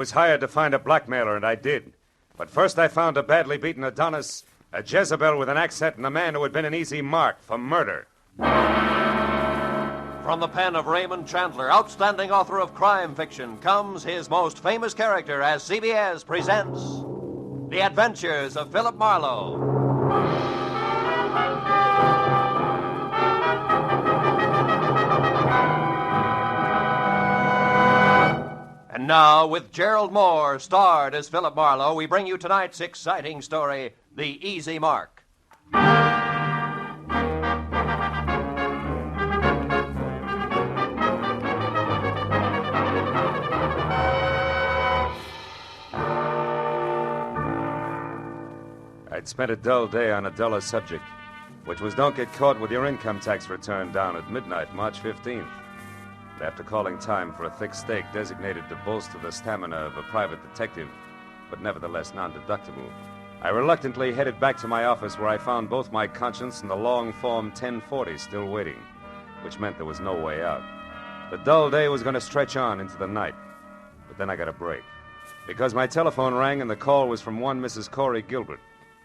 was hired to find a blackmailer, and I did. But first I found a badly beaten Adonis, a Jezebel with an accent, and a man who had been an easy mark for murder. From the pen of Raymond Chandler, outstanding author of crime fiction, comes his most famous character as CBS presents The Adventures of Philip Marlowe. And now, with Gerald Moore, starred as Philip Marlowe, we bring you tonight's exciting story, The Easy Mark. I'd spent a dull day on a duller subject, which was don't get caught with your income tax return down at midnight, March 15th. After calling time for a thick steak designated to bolster the stamina of a private detective, but nevertheless non-deductible, I reluctantly headed back to my office where I found both my conscience and the long Form 1040 still waiting, which meant there was no way out. The dull day was going to stretch on into the night, but then I got a break, because my telephone rang and the call was from one Mrs. Corey Gilbert,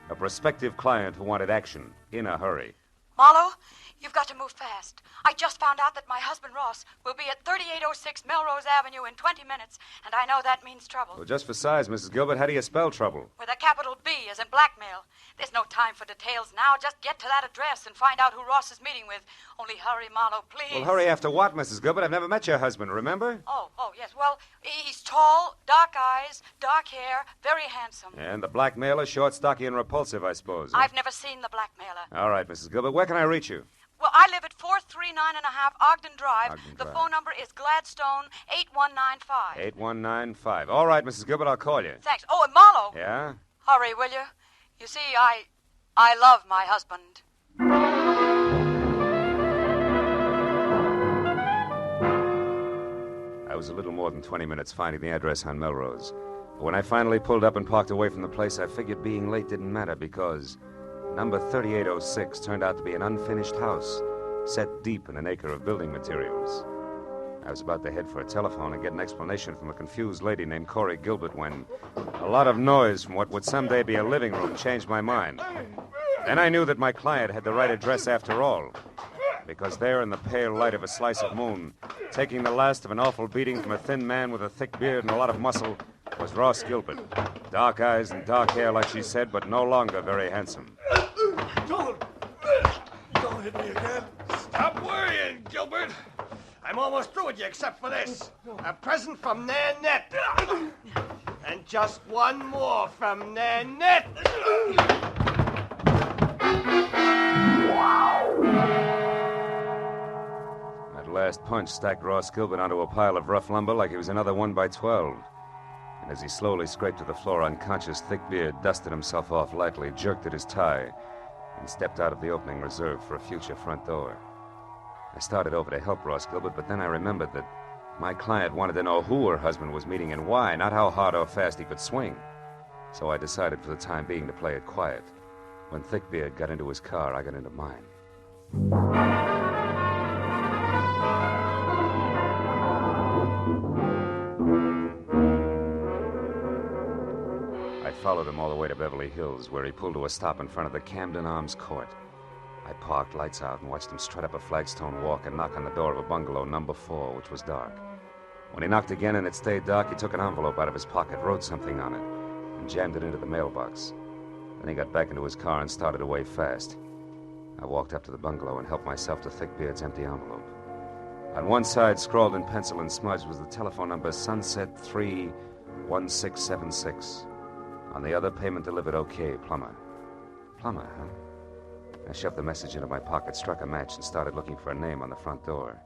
a prospective client who wanted action in a hurry. Marlowe, you've got to move fast. I just found out that my husband, Ross, will be at 3806 Melrose Avenue in 20 minutes, and I know that means trouble. Well, just for size, Mrs. Gilbert, how do you spell trouble? With a capital B, as in blackmail. There's no time for details now. Just get to that address and find out who Ross is meeting with. Only hurry, Marlowe, please. Well, hurry after what, Mrs. Gilbert? I've never met your husband, remember? Oh, yes. Well, he's tall, dark eyes, dark hair, very handsome. And the blackmailer, short, stocky, and repulsive, I suppose. I've never seen the blackmailer. All right, Mrs. Gilbert, where can I reach you? Well, I live at 439.5 Ogden Drive. The phone number is Gladstone 8195. 8195. All right, Mrs. Gilbert, I'll call you. Thanks. Oh, and Marlowe. Yeah? Hurry, will you? You see, I love my husband. I was a little more than 20 minutes finding the address on Melrose. But when I finally pulled up and parked away from the place, I figured being late didn't matter because number 3806 turned out to be an unfinished house set deep in an acre of building materials. I was about to head for a telephone and get an explanation from a confused lady named Corey Gilbert when a lot of noise from what would someday be a living room changed my mind. Then I knew that my client had the right address after all, because there in the pale light of a slice of moon, taking the last of an awful beating from a thin man with a thick beard and a lot of muscle, was Ross Gilbert. Dark eyes and dark hair, like she said, but no longer very handsome. Don't hit me again. Stop worrying, Gilbert. I'm almost through with you except for this. A present from Nanette. And just one more from Nanette. That last punch stacked Ross Gilbert onto a pile of rough lumber like he was another 1x12. And as he slowly scraped to the floor unconscious, Thick Beard dusted himself off lightly, jerked at his tie, and stepped out of the opening reserved for a future front door. I started over to help Ross Gilbert, but then I remembered that my client wanted to know who her husband was meeting and why, not how hard or fast he could swing. So I decided for the time being to play it quiet. When Thickbeard got into his car, I got into mine. I followed him all the way to Beverly Hills, where he pulled to a stop in front of the Camden Arms Court. I parked, lights out, and watched him strut up a flagstone walk and knock on the door of a bungalow number 4, which was dark. When he knocked again and it stayed dark, he took an envelope out of his pocket, wrote something on it, and jammed it into the mailbox. Then he got back into his car and started away fast. I walked up to the bungalow and helped myself to Thickbeard's empty envelope. On one side, scrawled in pencil and smudged, was the telephone number Sunset 31676. On the other, payment delivered okay, Plummer. Plummer, huh? I shoved the message into my pocket, struck a match, and started looking for a name on the front door.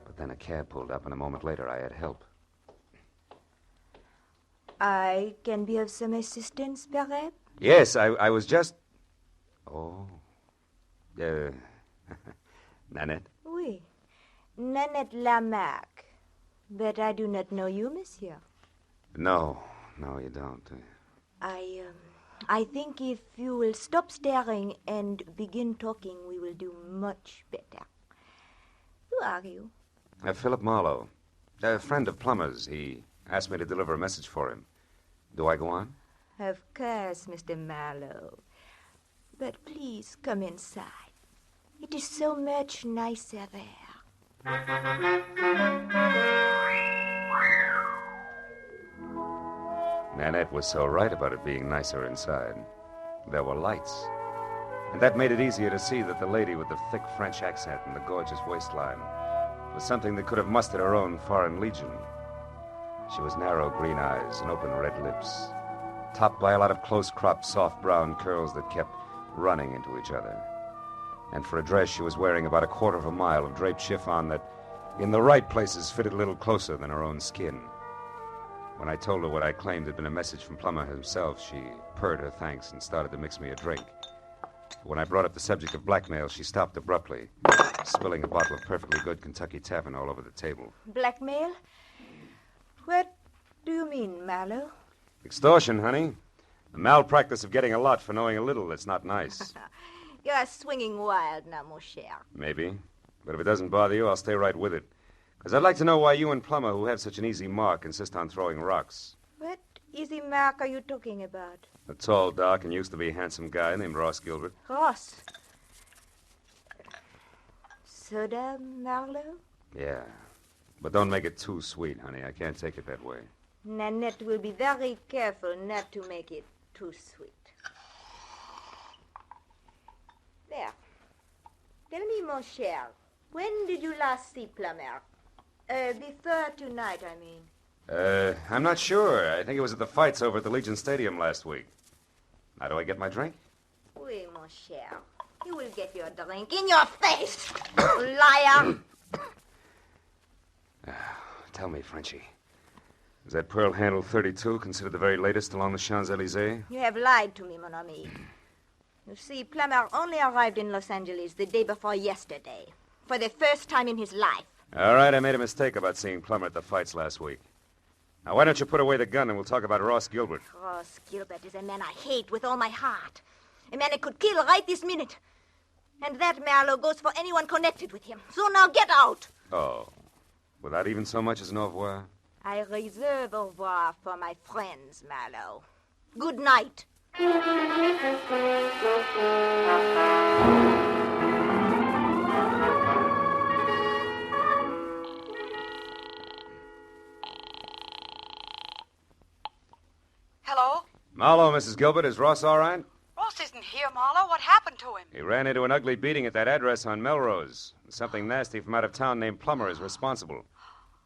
But then a cab pulled up, and a moment later I had help. I can be of some assistance, perhaps? Yes, I was just... Oh. Nanette? Oui. Nanette Lamarck. But I do not know you, monsieur. No, you don't. I think if you will stop staring and begin talking, we will do much better. Who are you? Philip Marlowe. A friend of Plummer's. He Asked me to deliver a message for him. Do I go on? Of course, Mr. Marlowe. But please come inside. It is so much nicer there. Nanette was so right about it being nicer inside. There were lights. And that made it easier to see that the lady with the thick French accent and the gorgeous waistline was something that could have mustered her own foreign legion. She was narrow green eyes and open red lips, topped by a lot of close-cropped, soft brown curls that kept running into each other. And for a dress, she was wearing about a quarter of a mile of draped chiffon that, in the right places, fitted a little closer than her own skin. When I told her what I claimed had been a message from Plummer himself, she purred her thanks and started to mix me a drink. When I brought up the subject of blackmail, she stopped abruptly, spilling a bottle of perfectly good Kentucky Tavern all over the table. Blackmail? What do you mean, Marlowe? Extortion, honey. The malpractice of getting a lot for knowing a little that's not nice. You're swinging wild now, mon cher. Maybe. But if it doesn't bother you, I'll stay right with it. Because I'd like to know why you and Plummer, who have such an easy mark, insist on throwing rocks. What easy mark are you talking about? A tall, dark, and used to be handsome guy named Ross Gilbert. Ross. Soda, Marlowe? Yeah. But don't make it too sweet, honey. I can't take it that way. Nanette will be very careful not to make it too sweet. There. Tell me, mon cher, when did you last see Plummer? Before tonight, I mean. I'm not sure. I think it was at the fights over at the Legion Stadium last week. Now, do I get my drink? Oui, mon cher. You will get your drink in your face, liar. Tell me, Frenchie. Is that Pearl Handle 32 considered the very latest along the Champs-Élysées? You have lied to me, mon ami. You see, Plummer only arrived in Los Angeles the day before yesterday, for the first time in his life. All right, I made a mistake about seeing Plummer at the fights last week. Now, why don't you put away the gun and we'll talk about Ross Gilbert? Ross Gilbert is a man I hate with all my heart. A man I could kill right this minute. And that, Marlowe, goes for anyone connected with him. So now get out. Oh. Without even so much as an au revoir? I reserve au revoir for my friends, Marlowe. Good night. Hello? Marlowe, Mrs. Gilbert, is Ross all right? Ross isn't here, Marlowe. What happened to him? He ran into an ugly beating at that address on Melrose. Something nasty from out of town named Plummer is responsible.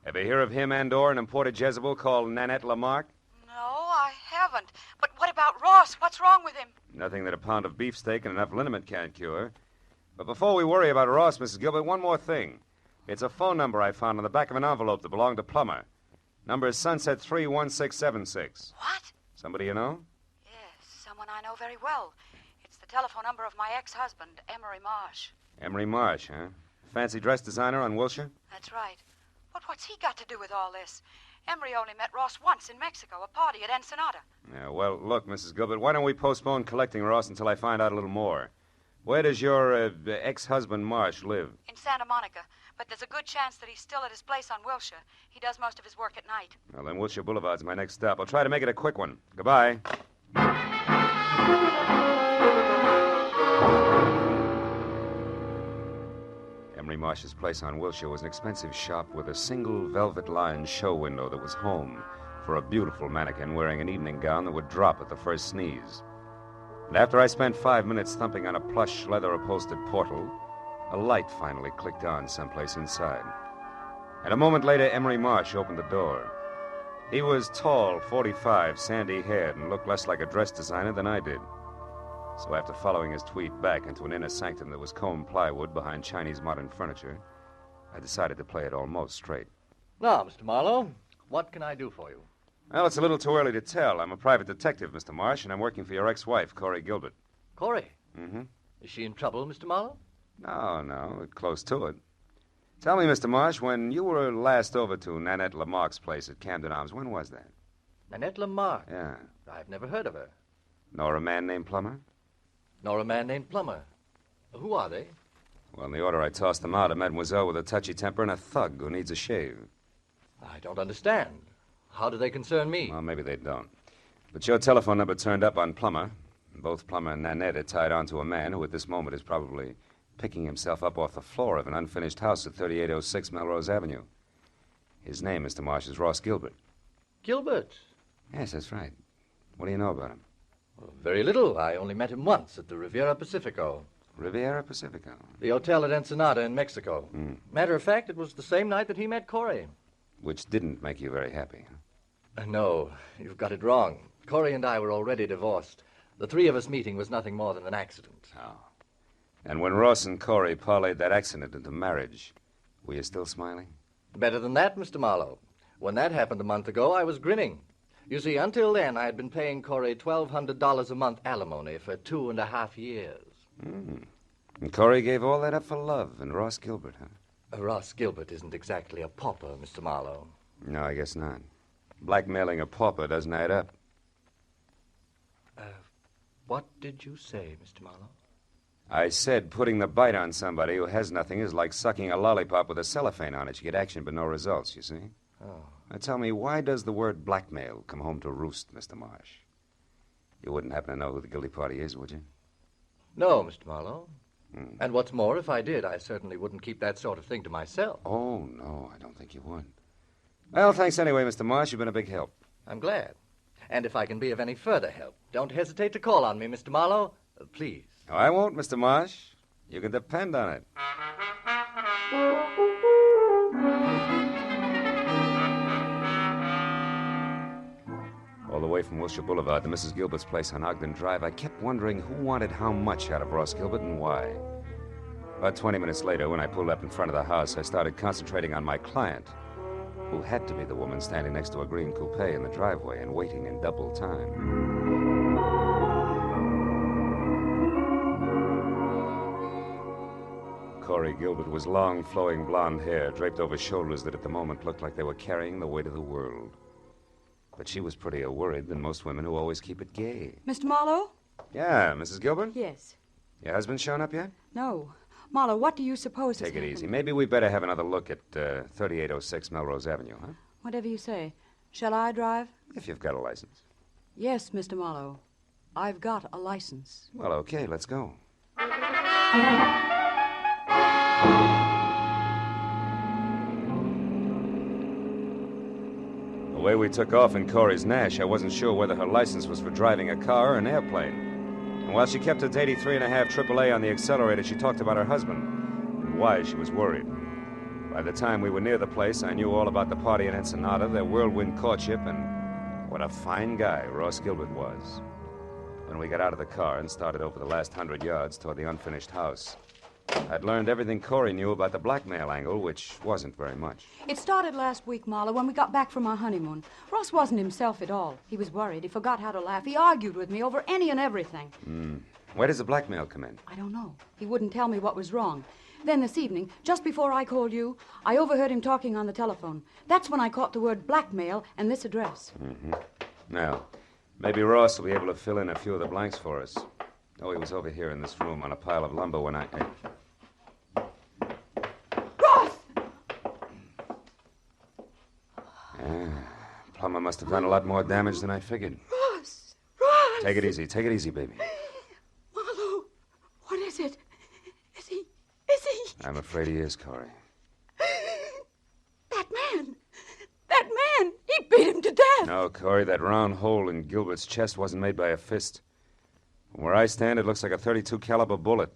Ever hear of him and/or an imported Jezebel called Nanette Lamarck? No, I haven't. But what about Ross? What's wrong with him? Nothing that a pound of beefsteak and enough liniment can't cure. But before we worry about Ross, Mrs. Gilbert, one more thing. It's a phone number I found on the back of an envelope that belonged to Plummer. Number is Sunset 31676. What? Somebody you know? Yes, someone I know very well. It's the telephone number of my ex-husband, Emery Marsh. Emery Marsh, huh? Fancy dress designer on Wilshire? That's right. But what's he got to do with all this? Emery only met Ross once in Mexico, a party at Ensenada. Yeah, well, look, Mrs. Gilbert, why don't we postpone collecting Ross until I find out a little more? Where does your ex-husband Marsh live? In Santa Monica. But there's a good chance that he's still at his place on Wilshire. He does most of his work at night. Well, then Wilshire Boulevard's my next stop. I'll try to make it a quick one. Goodbye. Emery Marsh's place on Wilshire was an expensive shop with a single velvet-lined show window that was home for a beautiful mannequin wearing an evening gown that would drop at the first sneeze. And after I spent 5 minutes thumping on a plush, leather-upholstered portal, a light finally clicked on someplace inside. And a moment later, Emery Marsh opened the door. He was tall, 45, sandy-haired, and looked less like a dress designer than I did. So after following his tweet back into an inner sanctum that was combed plywood behind Chinese modern furniture, I decided to play it almost straight. Now, Mr. Marlowe, what can I do for you? Well, it's a little too early to tell. I'm a private detective, Mr. Marsh, and I'm working for your ex-wife, Corey Gilbert. Corey? Mm-hmm. Is she in trouble, Mr. Marlowe? No, we're close to it. Tell me, Mr. Marsh, when you were last over to Nanette Lamarck's place at Camden Arms, when was that? Nanette Lamarck? Yeah. I've never heard of her. Nor a man named Plummer? Nor a man named Plummer. Who are they? Well, in the order I tossed them out, a mademoiselle with a touchy temper and a thug who needs a shave. I don't understand. How do they concern me? Well, maybe they don't. But your telephone number turned up on Plummer. Both Plummer and Nanette are tied onto a man who at this moment is probably picking himself up off the floor of an unfinished house at 3806 Melrose Avenue. His name, Mr. Marsh, is Ross Gilbert. Gilbert? Yes, that's right. What do you know about him? Well, very little. I only met him once at the Riviera Pacifico. Riviera Pacifico? The hotel at Ensenada in Mexico. Matter of fact, it was the same night that he met Corey. Which didn't make you very happy, huh? No, you've got it wrong. Corey and I were already divorced. The three of us meeting was nothing more than an accident. Oh. And when Ross and Corey parlayed that accident into marriage, were you still smiling? Better than that, Mr. Marlowe. When that happened a month ago, I was grinning. You see, until then, I had been paying Corey $1,200 a month alimony for 2.5 years. And Corey gave all that up for love and Ross Gilbert, huh? Ross Gilbert isn't exactly a pauper, Mr. Marlowe. No, I guess not. Blackmailing a pauper doesn't add up. What did you say, Mr. Marlowe? I said putting the bite on somebody who has nothing is like sucking a lollipop with a cellophane on it. You get action but no results, you see? Oh. Now tell me, why does the word blackmail come home to roost, Mr. Marsh? You wouldn't happen to know who the guilty party is, would you? No, Mr. Marlowe. And what's more, if I did, I certainly wouldn't keep that sort of thing to myself. Oh, no, I don't think you would. Well, thanks anyway, Mr. Marsh. You've been a big help. I'm glad. And if I can be of any further help, don't hesitate to call on me, Mr. Marlowe. Please. No, I won't, Mr. Marsh. You can depend on it. All the way from Wilshire Boulevard to Mrs. Gilbert's place on Ogden Drive, I kept wondering who wanted how much out of Ross Gilbert and why. About 20 minutes later, when I pulled up in front of the house, I started concentrating on my client, who had to be the woman standing next to a green coupe in the driveway and waiting in double time. Corey Gilbert was long, flowing blonde hair draped over shoulders that at the moment looked like they were carrying the weight of the world. But she was prettier worried than most women who always keep it gay. Mr. Marlowe? Yeah, Mrs. Gilbert? Yes. Your husband shown up yet? No. Marlowe, what do you suppose has Take it happened? easy. Maybe we better have another look at 3806 Melrose Avenue, huh? Whatever you say. Shall I drive? If you've got a license. Yes, Mr. Marlowe. I've got a license. Well, okay, let's go. The way we took off in Corey's Nash, I wasn't sure whether her license was for driving a car or an airplane. And while she kept it to 83.5 AAA on the accelerator, she talked about her husband and why she was worried. By the time we were near the place, I knew all about the party in Ensenada, their whirlwind courtship, and what a fine guy Ross Gilbert was. When we got out of the car and started over the last 100 yards toward the unfinished house, I'd learned everything Corey knew about the blackmail angle, which wasn't very much. It started last week, Marlowe, when we got back from our honeymoon. Ross wasn't himself at all. He was worried. He forgot how to laugh. He argued with me over any and everything. Where does the blackmail come in? I don't know. He wouldn't tell me what was wrong. Then this evening, just before I called you, I overheard him talking on the telephone. That's when I caught the word blackmail and this address. Now, maybe Ross will be able to fill in a few of the blanks for us. Oh, he was over here in this room on a pile of lumber when I... Ross! Plummer must have done a lot more damage than I figured. Ross! Ross! Take it easy, baby. Marlowe, what is it? Is he... I'm afraid he is, Corey. That man! He beat him to death! No, Corey, that round hole in Gilbert's chest wasn't made by a fist. From where I stand, it looks like a .32 caliber bullet.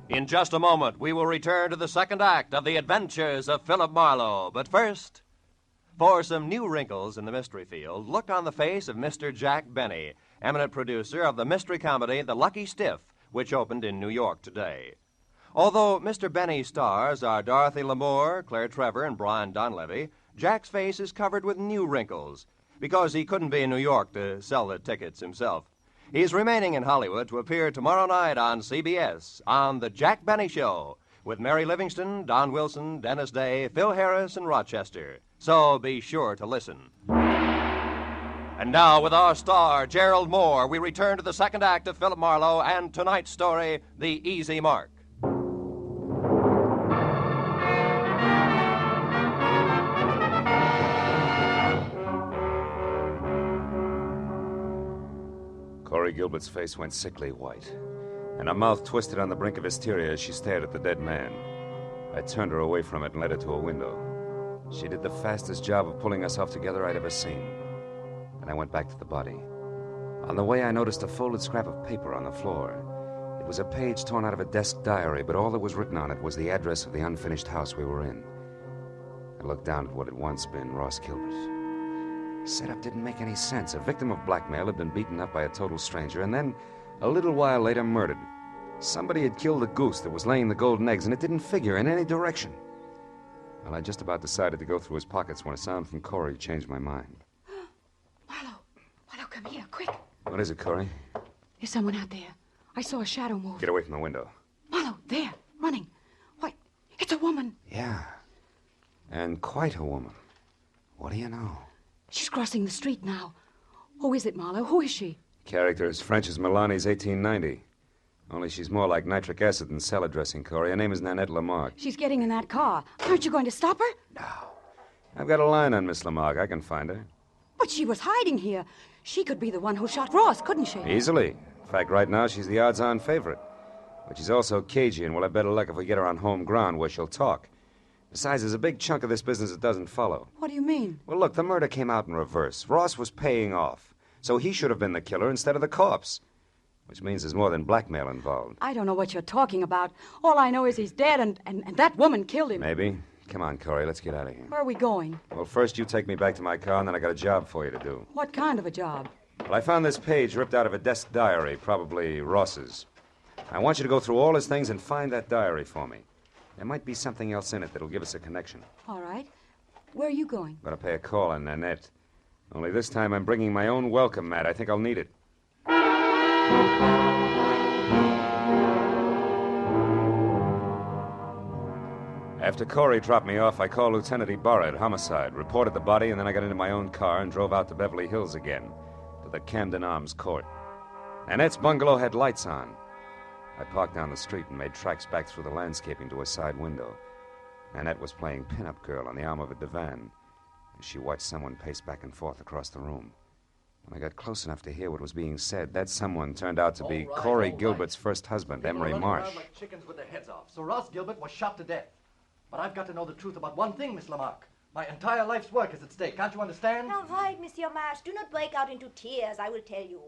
In just a moment, we will return to the second act of The Adventures of Philip Marlowe. But first, for some new wrinkles in the mystery field, look on the face of Mr. Jack Benny, eminent producer of the mystery comedy The Lucky Stiff, which opened in New York today. Although Mr. Benny's stars are Dorothy Lamour, Claire Trevor, and Brian Donlevy, Jack's face is covered with new wrinkles because he couldn't be in New York to sell the tickets himself. He's remaining in Hollywood to appear tomorrow night on CBS on The Jack Benny Show with Mary Livingston, Don Wilson, Dennis Day, Phil Harris, and Rochester. So be sure to listen. And now, with our star, Gerald Moore, we return to the second act of Philip Marlowe and tonight's story, The Easy Mark. Corey Gilbert's face went sickly white, and her mouth twisted on the brink of hysteria as she stared at the dead man. I turned her away from it and led her to a window. She did the fastest job of pulling herself together I'd ever seen. And I went back to the body. On the way, I noticed a folded scrap of paper on the floor. It was a page torn out of a desk diary, but all that was written on it was the address of the unfinished house we were in. I looked down at what had once been Ross Gilbert. Setup didn't make any sense. A victim of blackmail had been beaten up by a total stranger, and then, a little while later, murdered. Somebody had killed the goose that was laying the golden eggs, and it didn't figure in any direction. Well, I just about decided to go through his pockets when a sound from Corey changed my mind. Marlowe, come here, quick. What is it, Corey? There's someone out there. I saw a shadow move. Get away from the window. Marlowe, there, running. Why, it's a woman. Yeah, and quite a woman. What do you know? She's crossing the street now. Who is it, Marlowe? Who is she? Character as French as Milani's 1890. Only she's more like nitric acid than salad dressing, Corey. Her name is Nanette Lamarck. She's getting in that car. Aren't you going to stop her? No. I've got a line on Miss Lamarck. I can find her. But she was hiding here. She could be the one who shot Ross, couldn't she? Easily. In fact, right now, she's the odds-on favorite. But she's also cagey, and we'll have better luck if we get her on home ground where she'll talk. Besides, there's a big chunk of this business that doesn't follow. What do you mean? Well, look, the murder came out in reverse. Ross was paying off, so he should have been the killer instead of the corpse. Which means there's more than blackmail involved. I don't know what you're talking about. All I know is he's dead, and that woman killed him. Maybe. Come on, Corey, let's get out of here. Where are we going? Well, first you take me back to my car, and then I got a job for you to do. What kind of a job? Well, I found this page ripped out of a desk diary, probably Ross's. I want you to go through all his things and find that diary for me. There might be something else in it that'll give us a connection. All right. Where are you going? I'm going to pay a call on Nanette. Only this time I'm bringing my own welcome mat. I think I'll need it. After Corey dropped me off, I called Lieutenant Ibarra at Homicide, reported the body, and then I got into my own car and drove out to Beverly Hills again, to the Camden Arms court. Nanette's bungalow had lights on. I parked down the street and made tracks back through the landscaping to a side window. Nanette was playing pin-up girl on the arm of a divan as she watched someone pace back and forth across the room. When I got close enough to hear what was being said, that someone turned out to be Corey Gilbert's first husband, Emery Marsh. Like chickens with their heads off. So Ross Gilbert was shot to death. But I've got to know the truth about one thing, Miss Lamarck. My entire life's work is at stake. Can't you understand? All right, Monsieur Marsh. Do not break out into tears, I will tell you.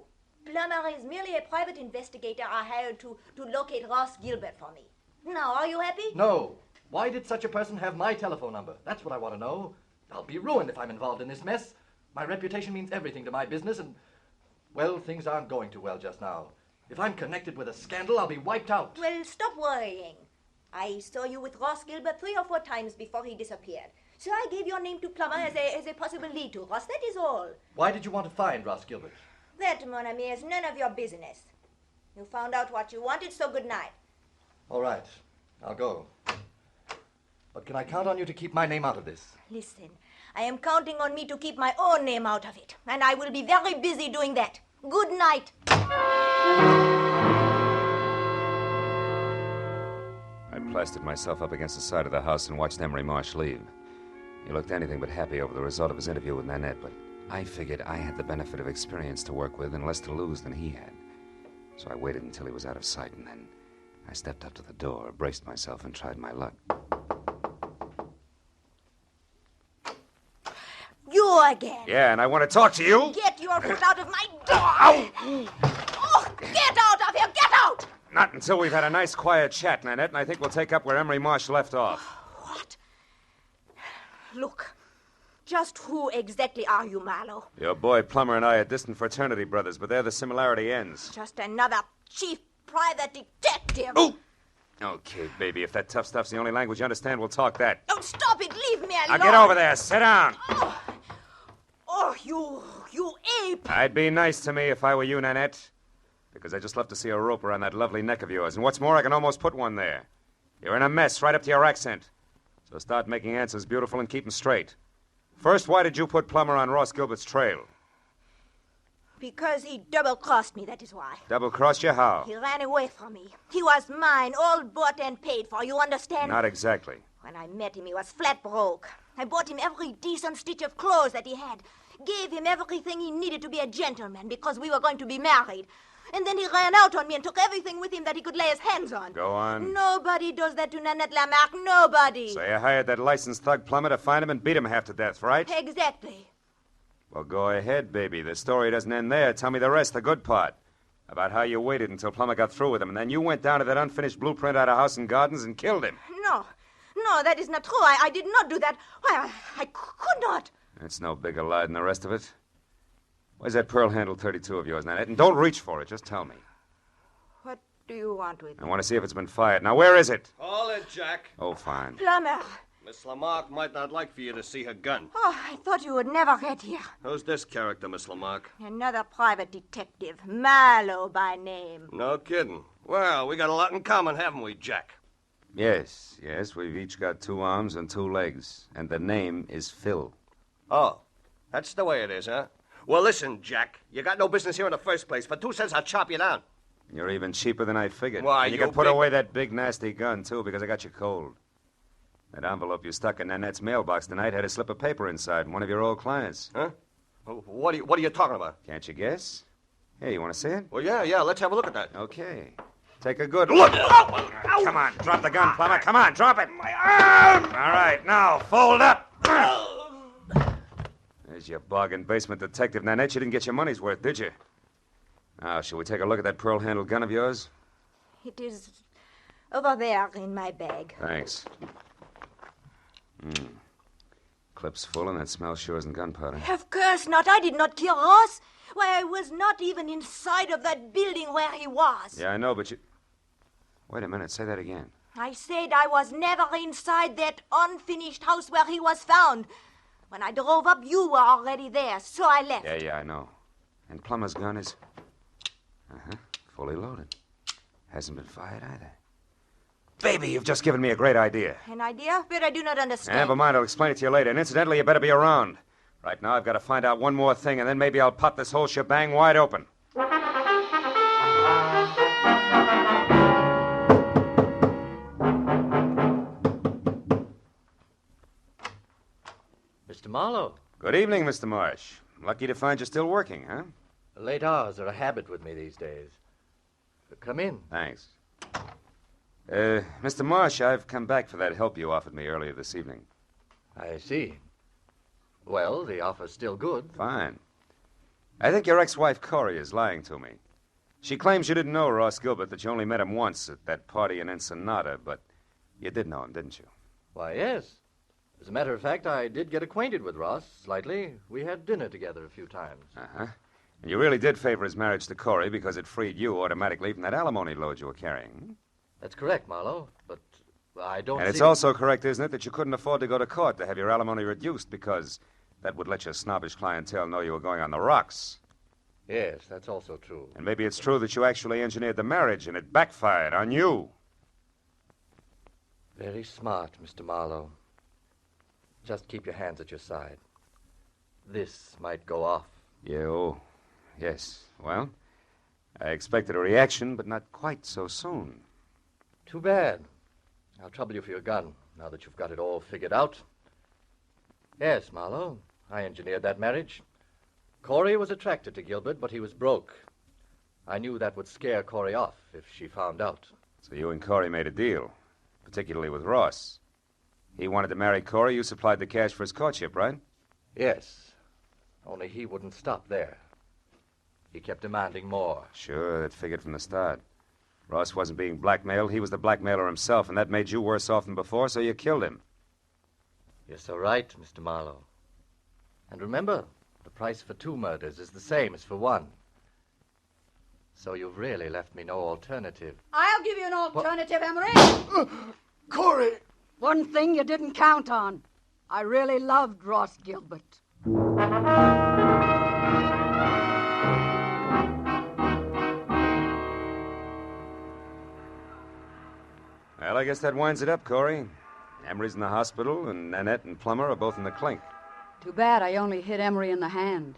Plummer is merely a private investigator I hired to locate Ross Gilbert for me. Now, are you happy? No. Why did such a person have my telephone number? That's what I want to know. I'll be ruined if I'm involved in this mess. My reputation means everything to my business, and, well, things aren't going too well just now. If I'm connected with a scandal, I'll be wiped out. Well, stop worrying. I saw you with Ross Gilbert 3 or 4 times before he disappeared. So I gave your name to Plummer as a possible lead to Ross. That is all. Why did you want to find Ross Gilbert? That, mon ami, is none of your business. You found out what you wanted, so good night. All right. I'll go. But can I count on you to keep my name out of this? Listen, I am counting on me to keep my own name out of it. And I will be very busy doing that. Good night. I plastered myself up against the side of the house and watched Emery Marsh leave. He looked anything but happy over the result of his interview with Nanette, but I figured I had the benefit of experience to work with and less to lose than he had. So I waited until he was out of sight, and then I stepped up to the door, braced myself, and tried my luck. You again. Yeah, and I want to talk to you. Get your foot out of my door. Ow! Oh, get out of here. Get out. Not until we've had a nice, quiet chat, Nanette, and I think we'll take up where Emery Marsh left off. What? Look, just who exactly are you, Marlowe? Your boy Plummer and I are distant fraternity brothers, but there the similarity ends. Just another chief private detective. Ooh! Okay, baby, if that tough stuff's the only language you understand, we'll talk that. Don't stop it. Leave me alone. Now get over there. Sit down. Oh, you ape. I'd be nice to me if I were you, Nanette. Because I just love to see a rope around that lovely neck of yours. And what's more, I can almost put one there. You're in a mess right up to your accent. So start making answers beautiful and keep them straight. First, why did you put Plummer on Ross Gilbert's trail? Because he double-crossed me, that is why. Double-crossed you how? He ran away from me. He was mine, all bought and paid for, you understand? Not exactly. When I met him, he was flat broke. I bought him every decent stitch of clothes that he had. Gave him everything he needed to be a gentleman because we were going to be married. And then he ran out on me and took everything with him that he could lay his hands on. Go on. Nobody does that to Nanette Lamarck. Nobody. So you hired that licensed thug plumber to find him and beat him half to death, right? Exactly. Well, go ahead, baby. The story doesn't end there. Tell me the rest, the good part. About how you waited until Plummer got through with him, and then you went down to that unfinished blueprint out of House and Gardens and killed him. No, that is not true. I did not do that. Why, I could not. It's no bigger lie than the rest of it. Where's that pearl handle 32 of yours, Nanette? And don't reach for it. Just tell me. What do you want with I me? want to see if it's been fired. Now, where is it? Hold it, Jack. Oh, fine. Plummer. Miss Lamarck might not like for you to see her gun. Oh, I thought you would never get here. Who's this character, Miss Lamarck? Another private detective. Marlowe by name. No kidding. Well, we got a lot in common, haven't we, Jack? Yes. We've each got 2 arms and 2 legs. And the name is Phil. Oh, that's the way it is, huh? Well, listen, Jack. You got no business here in the first place. For 2 cents, I'll chop you down. You're even cheaper than I figured. Why, and you you can put big- away that big, nasty gun, too, because I got you cold. That envelope you stuck in Nanette's mailbox tonight had a slip of paper inside, one of your old clients. Huh? What are you talking about? Can't you guess? Hey, you want to see it? Well, yeah, let's have a look at that. Okay. Take a good look. Come on, drop the gun, Plummer. Come on, drop it. My arm! All right, now, fold up. There's your bargain basement detective, Nanette. You didn't get your money's worth, did you? Now, shall we take a look at that pearl-handled gun of yours? It is over there in my bag. Thanks. Clip's full, and that smell sure isn't gunpowder. Of course not. I did not kill Ross. Why, I was not even inside of that building where he was. Yeah, I know, but you... Wait a minute. Say that again. I said I was never inside that unfinished house where he was found. When I drove up, you were already there, so I left. Yeah, I know. And Plummer's gun is... fully loaded. Hasn't been fired either. Baby, you've just given me a great idea. An idea? But I do not understand. Never mind, I'll explain it to you later. And incidentally, you better be around. Right now, I've got to find out one more thing, and then maybe I'll pop this whole shebang wide open. Mr. Marlowe, Good evening, Mr. Marsh. Lucky to find you still working, huh? late hours are a habit with me these days. Come in. Thanks. Mr. Marsh, I've come back for that help you offered me earlier this evening. I see. Well, the offer's still good. Fine. I think your ex-wife, Corey, is lying to me. She claims you didn't know Ross Gilbert, that you only met him once at that party in Ensenada, but you did know him, didn't you? Why, yes. As a matter of fact, I did get acquainted with Ross slightly. We had dinner together a few times. Uh-huh. And you really did favor his marriage to Corey because it freed you automatically from that alimony load you were carrying. That's correct, Marlowe, but I don't And it's see... also correct, isn't it, that you couldn't afford to go to court to have your alimony reduced because that would let your snobbish clientele know you were going on the rocks. Yes, that's also true. And maybe it's true that you actually engineered the marriage and it backfired on you. Very smart, Mr. Marlowe. Just keep your hands at your side. This might go off. Yes. Well, I expected a reaction, but not quite so soon. Too bad. I'll trouble you for your gun, now that you've got it all figured out. Yes, Marlowe, I engineered that marriage. Corey was attracted to Gilbert, but he was broke. I knew that would scare Corey off if she found out. So you and Corey made a deal, particularly with Ross. He wanted to marry Corey. You supplied the cash for his courtship, right? Yes, only he wouldn't stop there. He kept demanding more. Sure, that figured from the start. Ross wasn't being blackmailed. He was the blackmailer himself, and that made you worse off than before, so you killed him. You're so right, Mr. Marlowe. And remember, the price for 2 murders is the same as for 1. So you've really left me no alternative. I'll give you an alternative, Emery. Corey! One thing you didn't count on. I really loved Ross Gilbert. Well, I guess that winds it up, Corey. Emery's in the hospital, and Nanette and Plummer are both in the clink. Too bad I only hit Emery in the hand.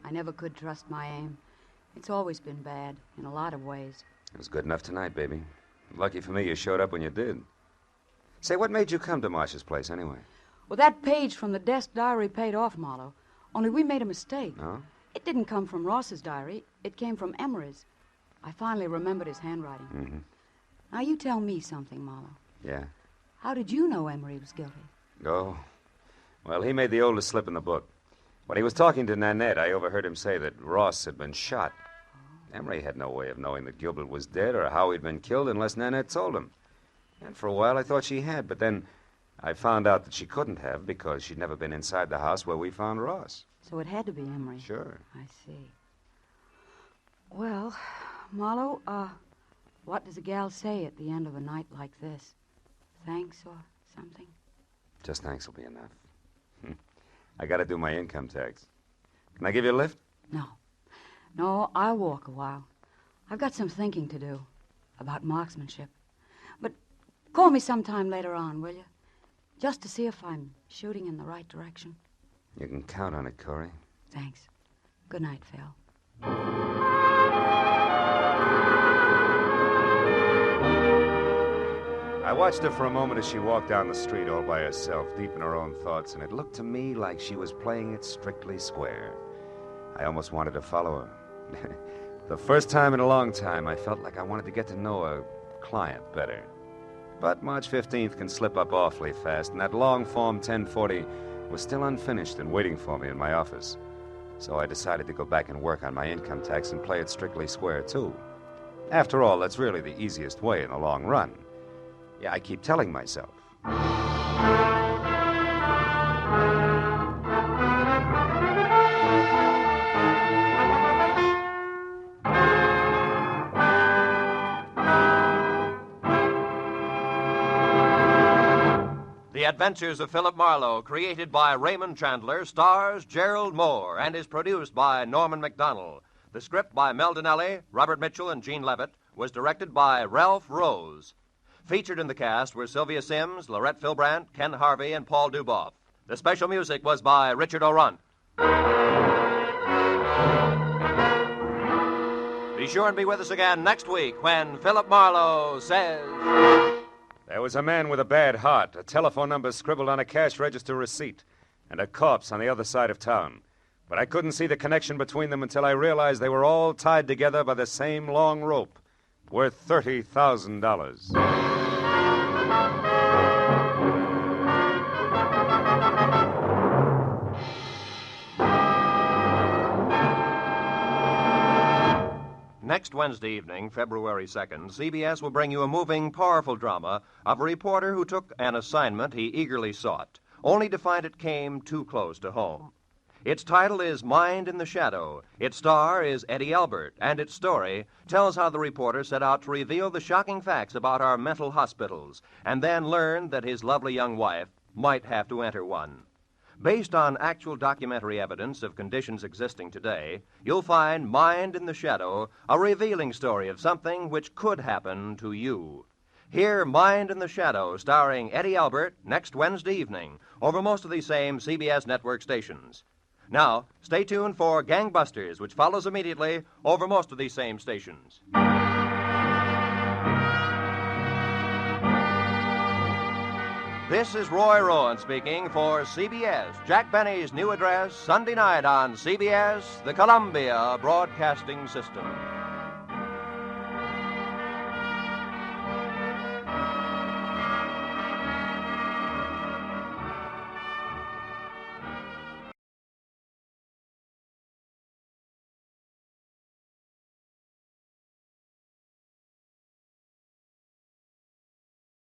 I never could trust my aim. It's always been bad, in a lot of ways. It was good enough tonight, baby. Lucky for me you showed up when you did. Say, what made you come to Marcia's place, anyway? Well, that page from the desk diary paid off, Marlowe. Only we made a mistake. Oh? It didn't come from Ross's diary. It came from Emery's. I finally remembered his handwriting. Mm-hmm. Now, you tell me something, Marlowe. Yeah? How did you know Emery was guilty? Oh. Well, he made the oldest slip in the book. When he was talking to Nanette, I overheard him say that Ross had been shot. Emery had no way of knowing that Gilbert was dead or how he'd been killed unless Nanette told him. And for a while, I thought she had, but then I found out that she couldn't have because she'd never been inside the house where we found Ross. So it had to be Emery. Sure. I see. Well, Marlowe, what does a gal say at the end of a night like this? Thanks or something? Just thanks will be enough. I gotta do my income tax. Can I give you a lift? No. No, I'll walk a while. I've got some thinking to do about marksmanship. But call me sometime later on, will you? Just to see if I'm shooting in the right direction. You can count on it, Corey. Thanks. Good night, Phil. I watched her for a moment as she walked down the street all by herself, deep in her own thoughts, and it looked to me like she was playing it strictly square. I almost wanted to follow her. The first time in a long time, I felt like I wanted to get to know a client better. But March 15th can slip up awfully fast, and that long Form 1040 was still unfinished and waiting for me in my office. So I decided to go back and work on my income tax and play it strictly square, too. After all, that's really the easiest way in the long run. Yeah, I keep telling myself. The Adventures of Philip Marlowe, created by Raymond Chandler, stars Gerald Moore, and is produced by Norman MacDonald. The script by Mel Donnelly, Robert Mitchell, and Gene Levitt was directed by Ralph Rose. Featured in the cast were Sylvia Sims, Laurette Philbrandt, Ken Harvey, and Paul Duboff. The special music was by Richard O'Runt. Be sure and be with us again next week when Philip Marlowe says... There was a man with a bad heart, a telephone number scribbled on a cash register receipt, and a corpse on the other side of town. But I couldn't see the connection between them until I realized they were all tied together by the same long rope, worth $30,000. Next Wednesday evening, February 2nd, CBS will bring you a moving, powerful drama of a reporter who took an assignment he eagerly sought, only to find it came too close to home. Its title is Mind in the Shadow. Its star is Eddie Albert, and its story tells how the reporter set out to reveal the shocking facts about our mental hospitals, and then learned that his lovely young wife might have to enter one. Based on actual documentary evidence of conditions existing today, you'll find Mind in the Shadow, a revealing story of something which could happen to you. Hear Mind in the Shadow, starring Eddie Albert, next Wednesday evening, over most of these same CBS network stations. Now, stay tuned for Gangbusters, which follows immediately over most of these same stations. This is Roy Rowan speaking for CBS, Jack Benny's new address, Sunday night on CBS, the Columbia Broadcasting System.